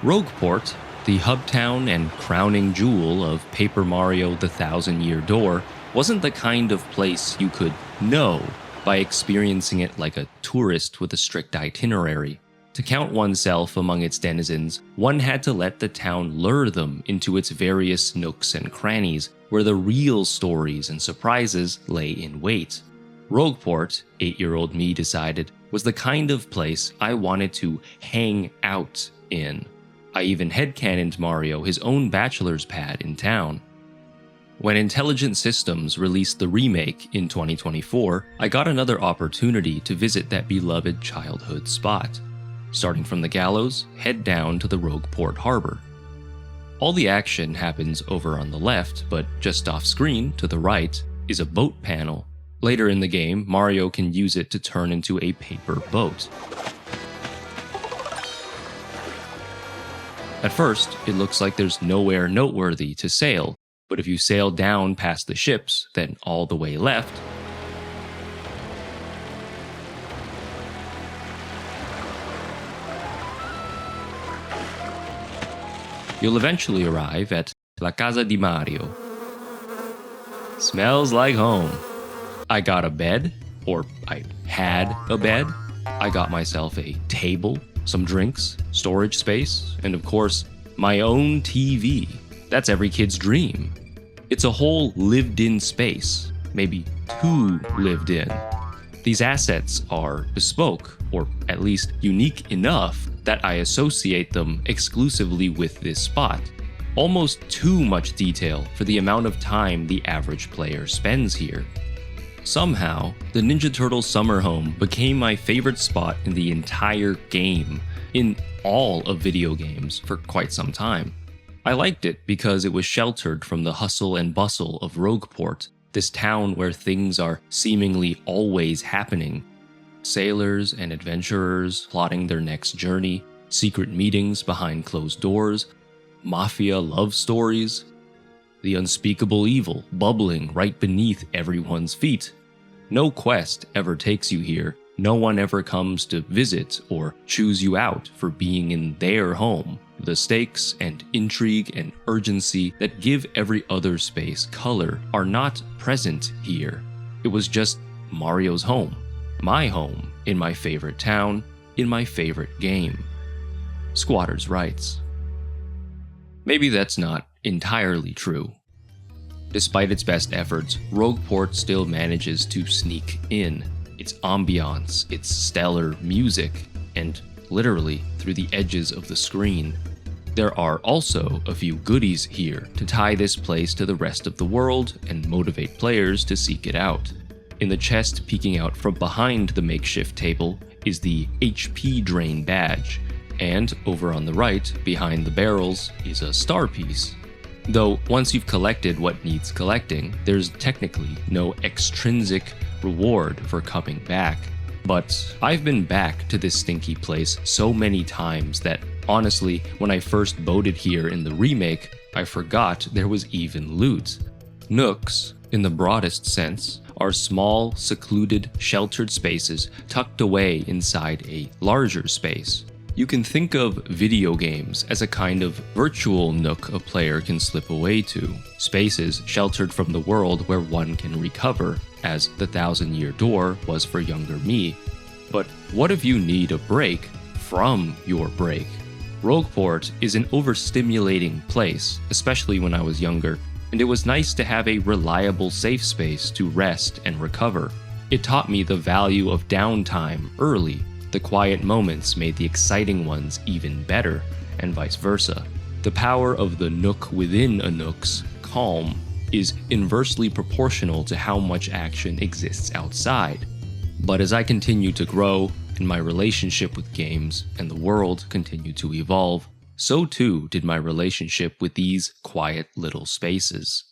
Rogueport, the hub town and crowning jewel of Paper Mario the Thousand Year Door, wasn't the kind of place you could know by experiencing it like a tourist with a strict itinerary. To count oneself among its denizens, one had to let the town lure them into its various nooks and crannies, where the real stories and surprises lay in wait. Rogueport, 8-year-old me decided, was the kind of place I wanted to hang out in. I even headcanoned Mario his own bachelor's pad in town. When Intelligent Systems released the Remake in 2024, I got another opportunity to visit that beloved childhood spot. Starting from the gallows, head down to the Rogueport harbor. All the action happens over on the left, but just off screen, to the right, is a boat panel. Later in the game, Mario can use it to turn into a paper boat. At first, it looks like there's nowhere noteworthy to sail, but if you sail down past the ships, then all the way left, you'll eventually arrive at La Casa di Mario. Smells like home. I got a bed, or I had a bed. I got myself a table, some drinks, storage space, and of course, my own TV. That's every kid's dream. It's a whole lived-in space, maybe too lived in. These assets are bespoke, or at least unique enough that I associate them exclusively with this spot. Almost too much detail for the amount of time the average player spends here. Somehow, the Ninja Turtle summer home became my favorite spot in the entire game, in all of video games for quite some time. I liked it because it was sheltered from the hustle and bustle of Rogueport, this town where things are seemingly always happening. Sailors and adventurers plotting their next journey, secret meetings behind closed doors, mafia love stories, the unspeakable evil bubbling right beneath everyone's feet. No quest ever takes you here. No one ever comes to visit or choose you out for being in their home. The stakes and intrigue and urgency that give every other space color are not present here. It was just Mario's home. My home, in my favorite town, in my favorite game. Squatters' rights. Maybe that's not entirely true. Despite its best efforts, Rogueport still manages to sneak in. Its ambiance, its stellar music, and literally through the edges of the screen. There are also a few goodies here to tie this place to the rest of the world and motivate players to seek it out. In the chest peeking out from behind the makeshift table is the HP Drain badge, and over on the right, behind the barrels, is a star piece. Though once you've collected what needs collecting, there's technically no extrinsic reward for coming back. But I've been back to this stinky place so many times that honestly, when I first boated here in the remake, I forgot there was even loot. Nooks, in the broadest sense, are small, secluded, sheltered spaces tucked away inside a larger space. You can think of video games as a kind of virtual nook a player can slip away to, spaces sheltered from the world where one can recover, as the Thousand Year Door was for younger me. But what if you need a break from your break? Rogueport is an overstimulating place, especially when I was younger, and it was nice to have a reliable safe space to rest and recover. It taught me the value of downtime early. The quiet moments made the exciting ones even better, and vice versa. The power of the nook within a Nook's calm is inversely proportional to how much action exists outside. But as I continue to grow, and my relationship with games and the world continue to evolve, so too did my relationship with these quiet little spaces.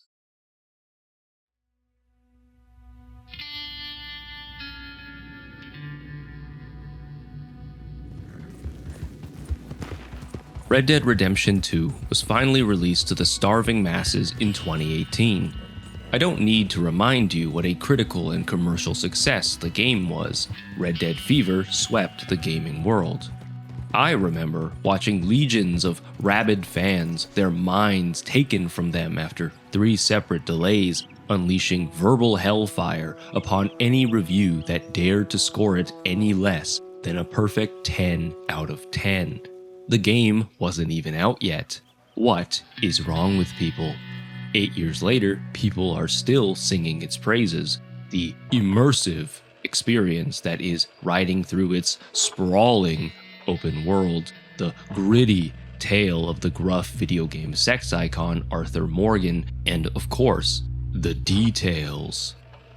Red Dead Redemption 2 was finally released to the starving masses in 2018. I don't need to remind you what a critical and commercial success the game was. Red Dead fever swept the gaming world. I remember watching legions of rabid fans, their minds taken from them after 3 separate delays, unleashing verbal hellfire upon any review that dared to score it any less than a perfect 10 out of 10. The game wasn't even out yet. What is wrong with people? 8 years later, people are still singing its praises. The immersive experience that is riding through its sprawling open world, the gritty tale of the gruff video game sex icon Arthur Morgan, and of course, the details.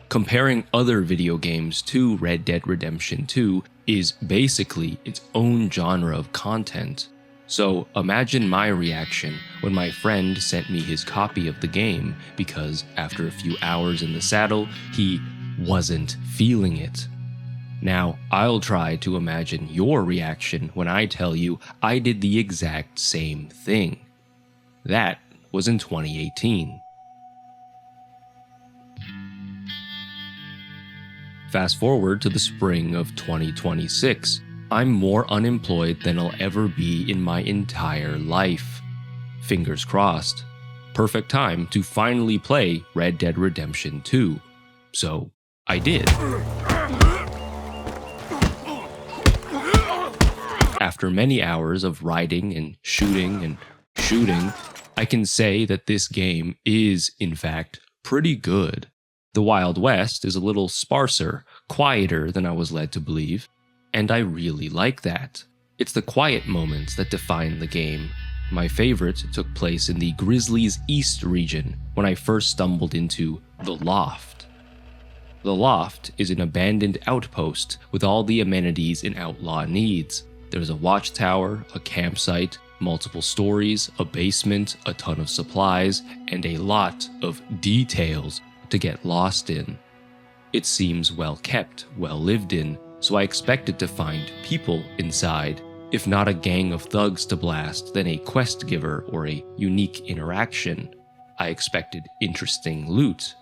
Comparing other video games to Red Dead Redemption 2 is basically its own genre of content. So imagine my reaction when my friend sent me his copy of the game because after a few hours in the saddle, he wasn't feeling it. Now, I'll try to imagine your reaction when I tell you I did the exact same thing. That was in 2018. Fast forward to the spring of 2026. I'm more unemployed than I'll ever be in my entire life. Fingers crossed. Perfect time to finally play Red Dead Redemption 2. So, I did. After many hours of riding and shooting, I can say that this game is, in fact, pretty good. The Wild West is a little sparser, quieter than I was led to believe, and I really like that. It's the quiet moments that define the game. My favorite took place in the Grizzlies East region when I first stumbled into The Loft. The Loft is an abandoned outpost with all the amenities an outlaw needs. There's a watchtower, a campsite, multiple stories, a basement, a ton of supplies, and a lot of details to get lost in. It seems well kept, well lived in, so I expected to find people inside. If not a gang of thugs to blast, then a quest giver or a unique interaction. I expected interesting loot.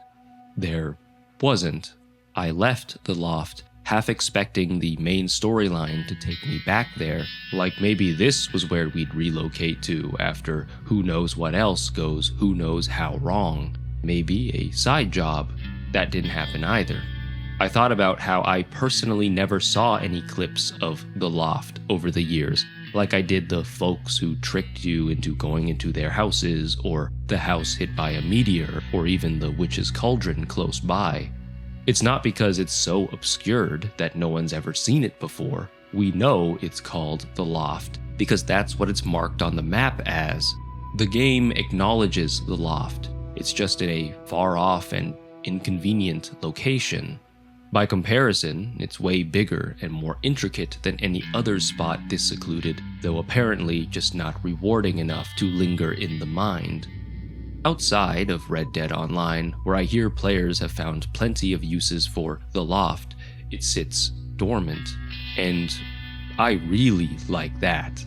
There wasn't. I left the Loft half expecting the main storyline to take me back there, like maybe this was where we'd relocate to after who knows what else goes who knows how wrong. Maybe a side job. That didn't happen either. I thought about how I personally never saw any clips of The Loft over the years, like I did the folks who tricked you into going into their houses, or the house hit by a meteor, or even the witch's cauldron close by. It's not because it's so obscured that no one's ever seen it before. We know it's called The Loft because that's what it's marked on the map as. The game acknowledges The Loft. It's just in a far off and inconvenient location. By comparison, it's way bigger and more intricate than any other spot this secluded, though apparently just not rewarding enough to linger in the mind. Outside of Red Dead Online, where I hear players have found plenty of uses for The Loft, it sits dormant, and I really like that.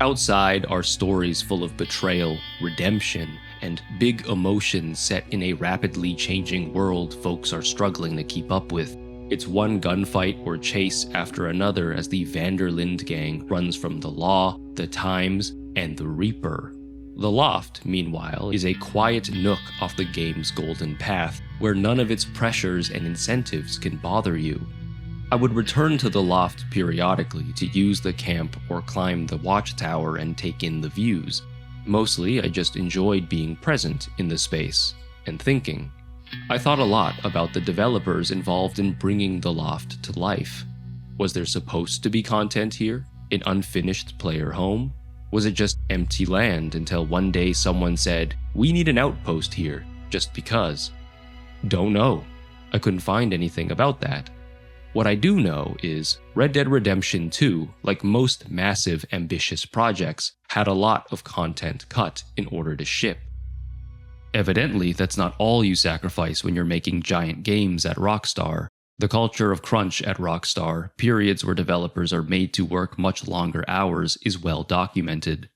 Outside are stories full of betrayal, redemption, and big emotions set in a rapidly changing world folks are struggling to keep up with. It's one gunfight or chase after another as the Vanderlind gang runs from the law, the times, and the Reaper. The Loft, meanwhile, is a quiet nook off the game's golden path, where none of its pressures and incentives can bother you. I would return to the Loft periodically to use the camp or climb the watchtower and take in the views. Mostly, I just enjoyed being present in the space and thinking. I thought a lot about the developers involved in bringing the Loft to life. Was there supposed to be content here? An unfinished player home? Was it just empty land until one day someone said, "We need an outpost here," just because? Don't know. I couldn't find anything about that. What I do know is Red Dead Redemption 2, like most massive, ambitious projects, had a lot of content cut in order to ship. Evidently, that's not all you sacrifice when you're making giant games at Rockstar. The culture of crunch at Rockstar, periods where developers are made to work much longer hours, is well documented.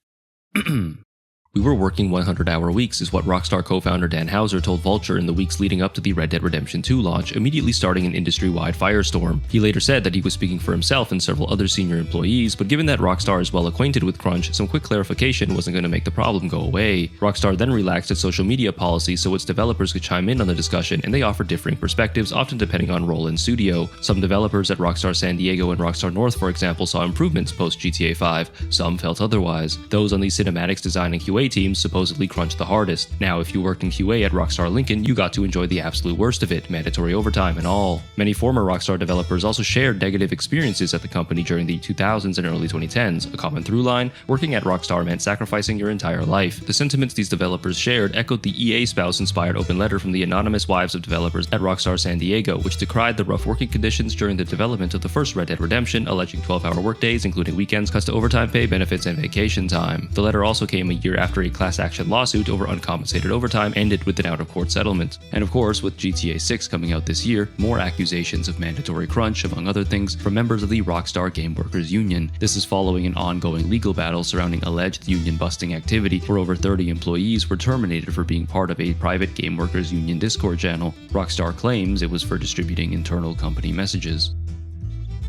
"We were working 100-hour weeks," is what Rockstar co-founder Dan Houser told Vulture in the weeks leading up to the Red Dead Redemption 2 launch, immediately starting an industry-wide firestorm. He later said that he was speaking for himself and several other senior employees, but given that Rockstar is well acquainted with crunch, some quick clarification wasn't going to make the problem go away. Rockstar then relaxed its social media policy so its developers could chime in on the discussion, and they offered differing perspectives, often depending on role in studio. Some developers at Rockstar San Diego and Rockstar North, for example, saw improvements post-GTA 5. Some felt otherwise. Those on the cinematics design and QA teams supposedly crunched the hardest. Now, if you worked in QA at Rockstar Lincoln, you got to enjoy the absolute worst of it, mandatory overtime and all. Many former Rockstar developers also shared negative experiences at the company during the 2000s and early 2010s. A common through line, working at Rockstar meant sacrificing your entire life. The sentiments these developers shared echoed the EA spouse-inspired open letter from the anonymous wives of developers at Rockstar San Diego, which decried the rough working conditions during the development of the first Red Dead Redemption, alleging 12-hour workdays, including weekends, cuts to overtime pay, benefits, and vacation time. The letter also came a year after a class action lawsuit over uncompensated overtime ended with an out-of-court settlement. And of course, with GTA 6 coming out this year, more accusations of mandatory crunch, among other things, from members of the Rockstar Game Workers Union. This is following an ongoing legal battle surrounding alleged union-busting activity, where over 30 employees were terminated for being part of a private Game Workers Union Discord channel. Rockstar claims it was for distributing internal company messages.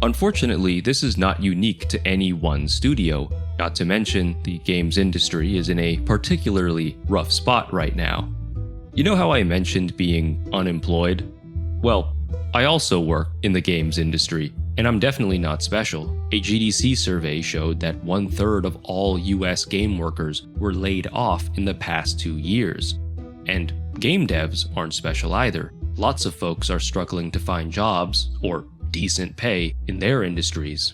Unfortunately, this is not unique to any one studio. Not to mention, the games industry is in a particularly rough spot right now. You know how I mentioned being unemployed? Well, I also work in the games industry, and I'm definitely not special. A GDC survey showed that 1/3 of all US game workers were laid off in the past 2 years. And game devs aren't special either. Lots of folks are struggling to find jobs, or decent pay, in their industries.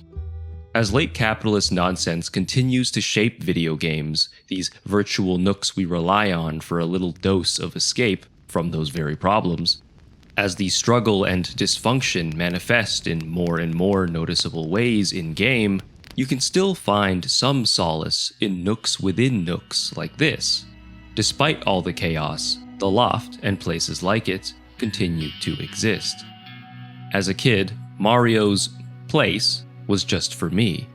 As late capitalist nonsense continues to shape video games, these virtual nooks we rely on for a little dose of escape from those very problems, as the struggle and dysfunction manifest in more and more noticeable ways in-game, you can still find some solace in nooks within nooks like this. Despite all the chaos, the Loft and places like it continue to exist. As a kid, Mario's place was just for me.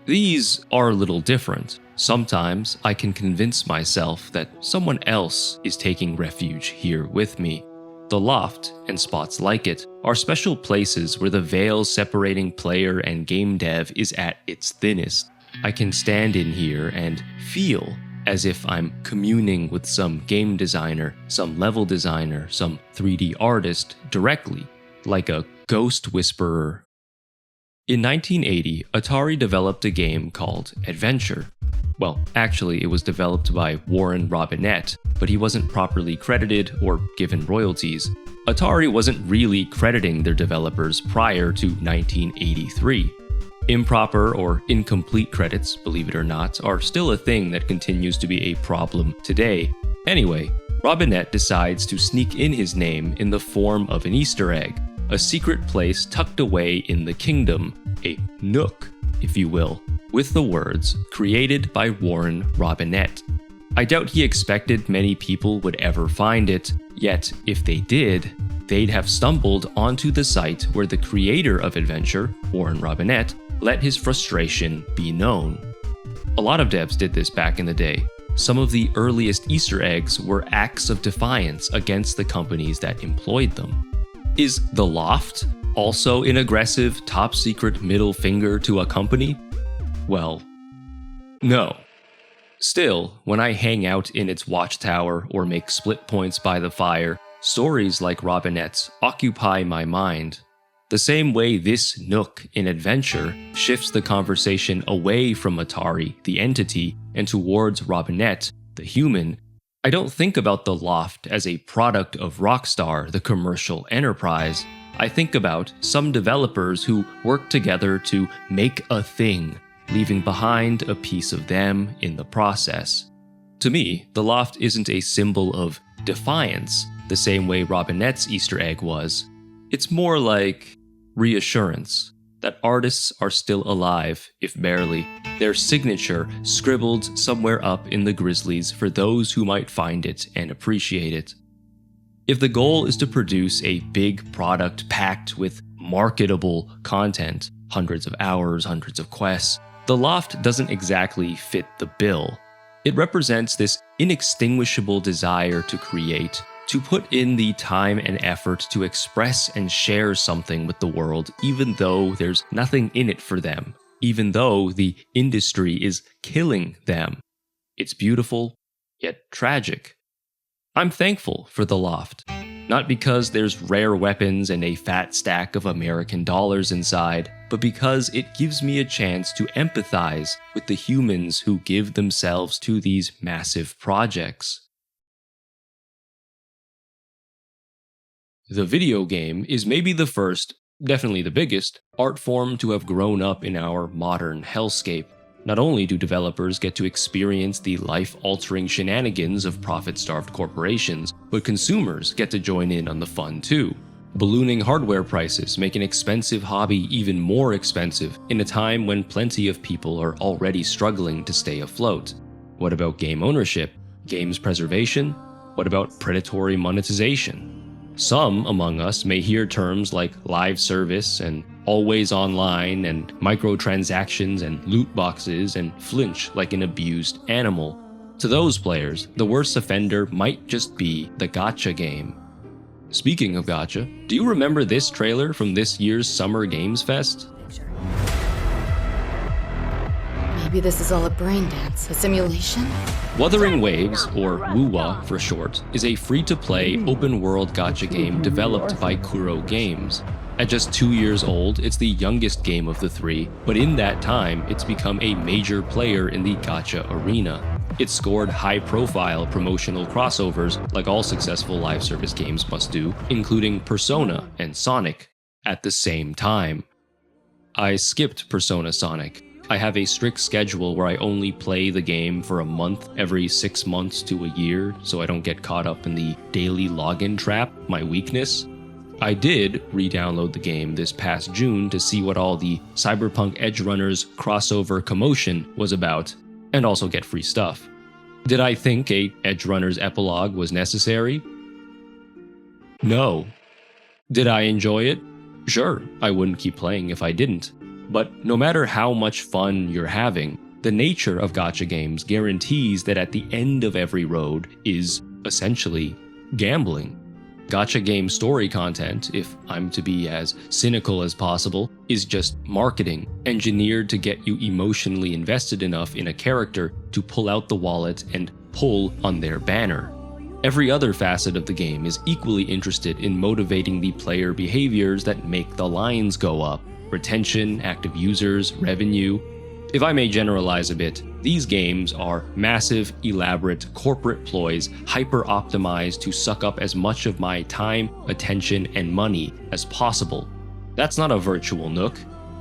These are a little different. Sometimes I can convince myself that someone else is taking refuge here with me. The Loft, and spots like it, are special places where the veil separating player and game dev is at its thinnest. I can stand in here and feel as if I'm communing with some game designer, some level designer, some 3D artist directly, like a ghost whisperer. In 1980, Atari developed a game called Adventure. Well, actually, it was developed by Warren Robinett, but he wasn't properly credited or given royalties. Atari wasn't really crediting their developers prior to 1983. Improper or incomplete credits, believe it or not, are still a thing that continues to be a problem today. Anyway, Robinett decides to sneak in his name in the form of an Easter egg, a secret place tucked away in the kingdom, a nook, if you will, with the words, "Created by Warren Robinett." I doubt he expected many people would ever find it, yet if they did, they'd have stumbled onto the site where the creator of Adventure, Warren Robinett, let his frustration be known. A lot of devs did this back in the day. Some of the earliest Easter eggs were acts of defiance against the companies that employed them. Is The Loft also an aggressive, top-secret middle finger to a company? Well, no. Still, when I hang out in its watchtower or make split points by the fire, stories like Robinett's occupy my mind. The same way this nook in Adventure shifts the conversation away from Atari, the entity, and towards Robinett, the human, I don't think about the Loft as a product of Rockstar, the commercial enterprise. I think about some developers who work together to make a thing, leaving behind a piece of them in the process. To me, the Loft isn't a symbol of defiance, the same way Robinett's Easter egg was. It's more like reassurance that artists are still alive, if barely, their signature scribbled somewhere up in the Grizzlies for those who might find it and appreciate it. If the goal is to produce a big product packed with marketable content, hundreds of hours, hundreds of quests, the Loft doesn't exactly fit the bill. It represents this inextinguishable desire to create, to put in the time and effort to express and share something with the world, even though there's nothing in it for them, even though the industry is killing them. It's beautiful, yet tragic. I'm thankful for the Loft. Not because there's rare weapons and a fat stack of American dollars inside, but because it gives me a chance to empathize with the humans who give themselves to these massive projects. The video game is maybe the first, definitely the biggest, art form to have grown up in our modern hellscape. Not only do developers get to experience the life-altering shenanigans of profit-starved corporations, but consumers get to join in on the fun too. Ballooning hardware prices make an expensive hobby even more expensive in a time when plenty of people are already struggling to stay afloat. What about game ownership? Games preservation? What about predatory monetization? Some among us may hear terms like live service and always online and microtransactions and loot boxes and flinch like an abused animal. To those players, the worst offender might just be the gacha game. Speaking of gacha, do you remember this trailer from this year's Summer Games Fest? Maybe this is all a brain dance, a simulation? Wuthering Waves, or wuwa for short, is a free-to-play, open-world gacha game developed by Kuro Games. At just 2 years old, it's the youngest game of the three, but in that time, it's become a major player in the gacha arena. It scored high-profile promotional crossovers like all successful live service games must do, including Persona and Sonic, at the same time. I skipped Persona Sonic. I have a strict schedule where I only play the game for a month every 6 months to a year, so I don't get caught up in the daily login trap, my weakness. I did re-download the game this past June to see what all the Cyberpunk Edgerunners crossover commotion was about, and also get free stuff. Did I think a Edgerunners epilogue was necessary? No. Did I enjoy it? Sure, I wouldn't keep playing if I didn't. But no matter how much fun you're having, the nature of gacha games guarantees that at the end of every road is, essentially, gambling. Gacha game story content, if I'm to be as cynical as possible, is just marketing, engineered to get you emotionally invested enough in a character to pull out the wallet and pull on their banner. Every other facet of the game is equally interested in motivating the player behaviors that make the lines go up. Retention, active users, revenue. If I may generalize a bit, these games are massive, elaborate corporate ploys hyper-optimized to suck up as much of my time, attention, and money as possible. That's not a virtual Nook.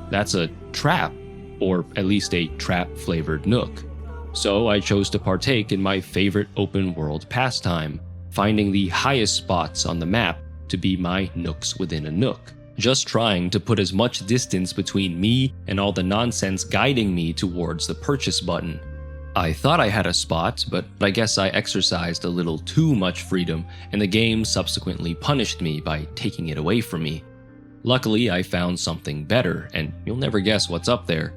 That's a trap, or at least a trap-flavored Nook. So I chose to partake in my favorite open-world pastime, finding the highest spots on the map to be my Nooks within a Nook. Just trying to put as much distance between me and all the nonsense guiding me towards the purchase button. I thought I had a spot, but I guess I exercised a little too much freedom, and the game subsequently punished me by taking it away from me. Luckily, I found something better, and you'll never guess what's up there.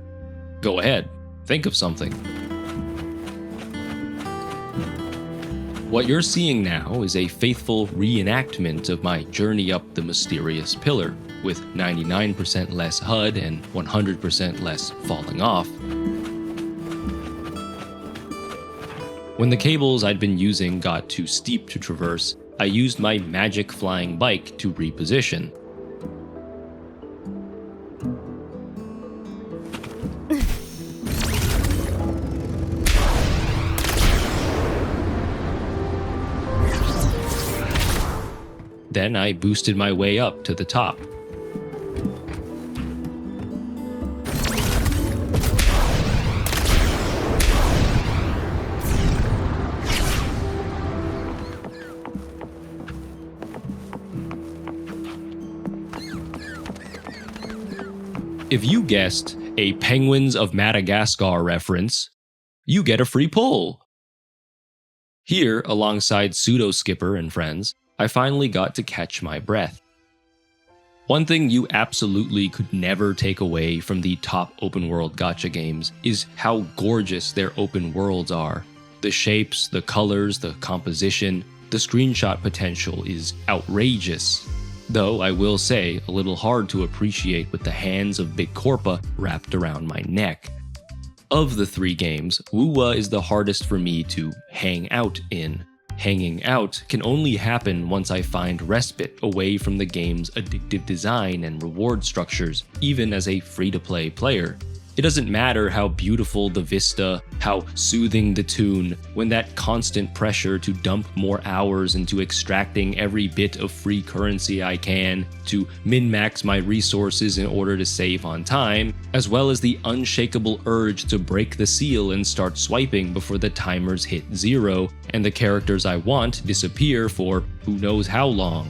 Go ahead, think of something. What you're seeing now is a faithful reenactment of my journey up the mysterious pillar, with 99% less HUD and 100% less falling off. When the cables I'd been using got too steep to traverse, I used my magic flying bike to reposition. Then I boosted my way up to the top. If you guessed a Penguins of Madagascar reference, you get a free pull. Here, alongside Pseudo Skipper and friends, I finally got to catch my breath. One thing you absolutely could never take away from the top open world gacha games is how gorgeous their open worlds are. The shapes, the colors, the composition, the screenshot potential is outrageous. Though I will say, a little hard to appreciate with the hands of Big Corpa wrapped around my neck. Of the 3 games, wuwa is the hardest for me to hang out in. Hanging out can only happen once I find respite away from the game's addictive design and reward structures, even as a free-to-play player. It doesn't matter how beautiful the vista, how soothing the tune, when that constant pressure to dump more hours into extracting every bit of free currency I can, to min-max my resources in order to save on time, as well as the unshakable urge to break the seal and start swiping before the timers hit 0, and the characters I want disappear for who knows how long.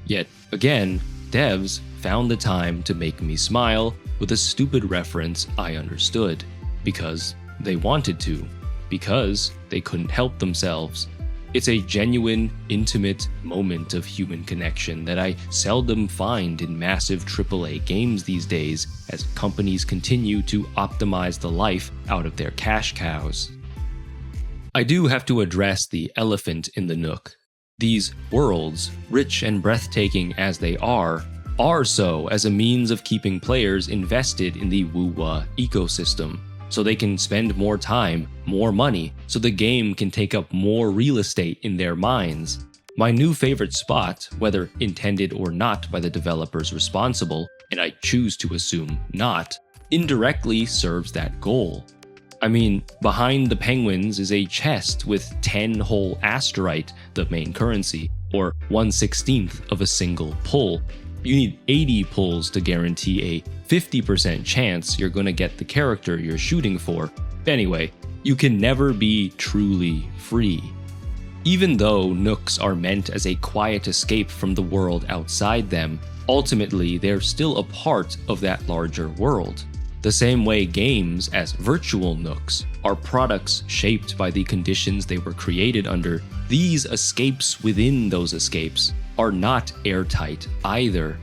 Yet, again, devs found the time to make me smile with a stupid reference I understood, because they wanted to, because they couldn't help themselves. It's a genuine, intimate moment of human connection that I seldom find in massive AAA games these days, as companies continue to optimize the life out of their cash cows. I do have to address the elephant in the Nook. These worlds, rich and breathtaking as they are so as a means of keeping players invested in the wuwa ecosystem, so they can spend more time, more money, so the game can take up more real estate in their minds. My new favorite spot, whether intended or not by the developers responsible, and I choose to assume not, indirectly serves that goal. I mean, behind the penguins is a chest with 10 whole asterite, the main currency, or 1/16 of a single pull. You need 80 pulls to guarantee a 50% chance you're going to get the character you're shooting for. Anyway, you can never be truly free. Even though Nooks are meant as a quiet escape from the world outside them, ultimately they're still a part of that larger world. The same way games, as virtual Nooks, are products shaped by the conditions they were created under, these escapes within those escapes are not airtight either.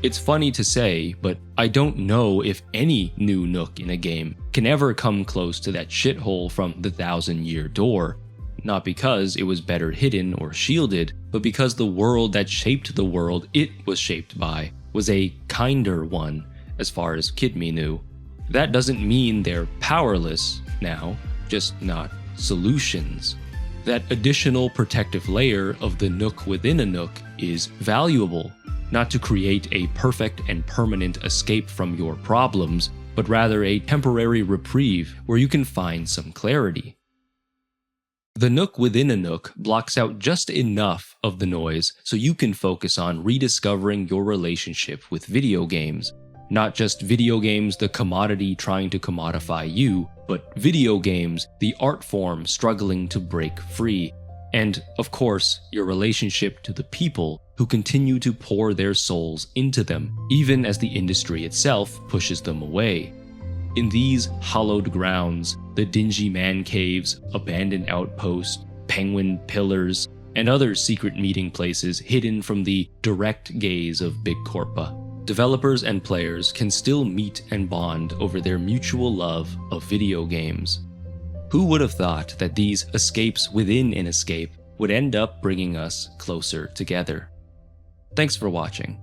It's funny to say, but I don't know if any new Nook in a game can ever come close to that shithole from the 1,000-Year Door. Not because it was better hidden or shielded, but because the world that shaped the world it was shaped by was a kinder one, as far as Kid Me knew. That doesn't mean they're powerless now, just not solutions. That additional protective layer of the Nook within a Nook is valuable, not to create a perfect and permanent escape from your problems, but rather a temporary reprieve where you can find some clarity. The Nook within a Nook blocks out just enough of the noise so you can focus on rediscovering your relationship with video games. Not just video games, the commodity trying to commodify you, but video games, the art form struggling to break free. And, of course, your relationship to the people who continue to pour their souls into them, even as the industry itself pushes them away. In these hallowed grounds, the dingy man caves, abandoned outposts, penguin pillars, and other secret meeting places hidden from the direct gaze of Big Corpa, developers and players can still meet and bond over their mutual love of video games. Who would have thought that these escapes within an escape would end up bringing us closer together? Thanks for watching.